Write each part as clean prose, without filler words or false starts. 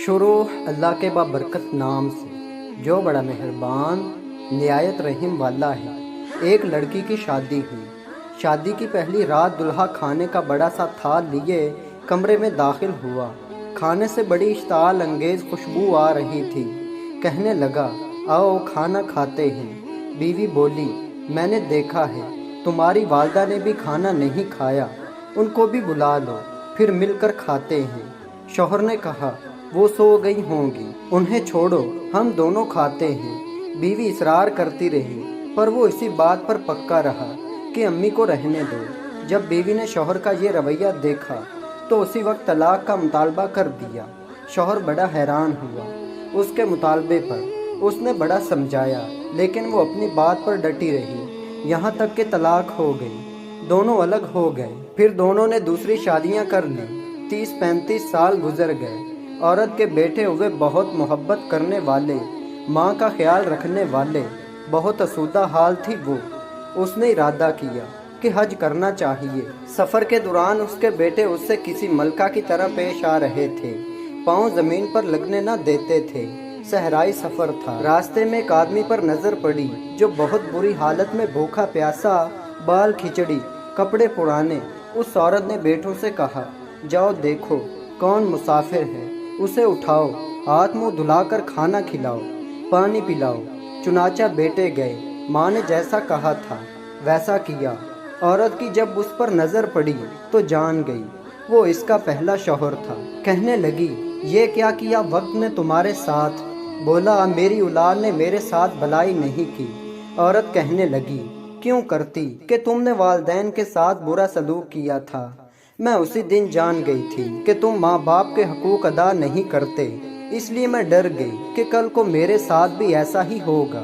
شروع اللہ کے بابرکت نام سے جو بڑا مہربان نہایت رحم والا ہے۔ ایک لڑکی کی شادی ہوئی۔ شادی کی پہلی رات دلہا کھانے کا بڑا سا تھال لیے کمرے میں داخل ہوا۔ کھانے سے بڑی اشتعال انگیز خوشبو آ رہی تھی۔ کہنے لگا آؤ کھانا کھاتے ہیں۔ بیوی بولی میں نے دیکھا ہے تمہاری والدہ نے بھی کھانا نہیں کھایا، ان کو بھی بلا لو پھر مل کر کھاتے ہیں۔ شوہر نے کہا وہ سو گئی ہوں گی، انہیں چھوڑو ہم دونوں کھاتے ہیں۔ بیوی اصرار کرتی رہی پر وہ اسی بات پر پکا رہا کہ امی کو رہنے دو۔ جب بیوی نے شوہر کا یہ رویہ دیکھا تو اسی وقت طلاق کا مطالبہ کر دیا۔ شوہر بڑا حیران ہوا اس کے مطالبے پر۔ اس نے بڑا سمجھایا لیکن وہ اپنی بات پر ڈٹی رہی، یہاں تک کہ طلاق ہو گئی۔ دونوں الگ ہو گئے، پھر دونوں نے دوسری شادیاں کر لیں۔ 30-35 سال گزر گئے۔ عورت کے بیٹے ہوئے بہت محبت کرنے والے، ماں کا خیال رکھنے والے، بہت آسودہ حال تھی وہ۔ اس نے ارادہ کیا کہ حج کرنا چاہیے۔ سفر کے دوران اس کے بیٹے اس سے کسی ملکہ کی طرح پیش آ رہے تھے، پاؤں زمین پر لگنے نہ دیتے تھے۔ صحرائی سفر تھا۔ راستے میں ایک آدمی پر نظر پڑی جو بہت بری حالت میں بھوکا پیاسا، بال کھچڑی، کپڑے پرانے۔ اس عورت نے بیٹوں سے کہا جاؤ دیکھو کون مسافر ہے، اسے اٹھاؤ، ہاتھ منہ دھلا کر کھانا کھلاؤ، پانی پلاؤ۔ چنانچہ بیٹے گئے، ماں نے جیسا کہا تھا ویسا کیا۔ عورت کی جب اس پر نظر پڑی تو جان گئی وہ اس کا پہلا شوہر تھا۔ کہنے لگی یہ کیا کیا وقت نے تمہارے ساتھ؟ بولا میری اولاد نے میرے ساتھ بھلائی نہیں کی۔ عورت کہنے لگی کیوں کرتی کہ تم نے والدین کے ساتھ برا سلوک کیا تھا۔ میں اسی دن جان گئی تھی کہ تم ماں باپ کے حقوق ادا نہیں کرتے، اس لیے میں ڈر گئی کہ کل کو میرے ساتھ بھی ایسا ہی ہوگا۔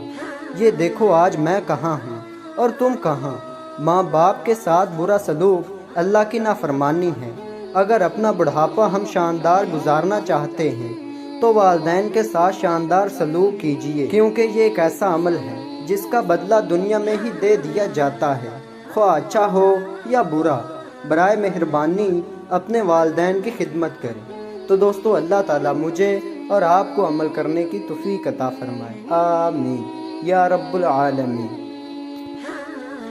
یہ دیکھو آج میں کہاں ہوں اور تم کہاں۔ ماں باپ کے ساتھ برا سلوک اللہ کی نافرمانی ہے۔ اگر اپنا بڑھاپا ہم شاندار گزارنا چاہتے ہیں تو والدین کے ساتھ شاندار سلوک کیجیے، کیونکہ یہ ایک ایسا عمل ہے جس کا بدلہ دنیا میں ہی دے دیا جاتا ہے، خواہ اچھا ہو یا برا۔ برائے مہربانی اپنے والدین کی خدمت کریں۔ تو دوستو اللہ تعالیٰ مجھے اور آپ کو عمل کرنے کی توفیق عطا فرمائے، آمین یا رب العالمین۔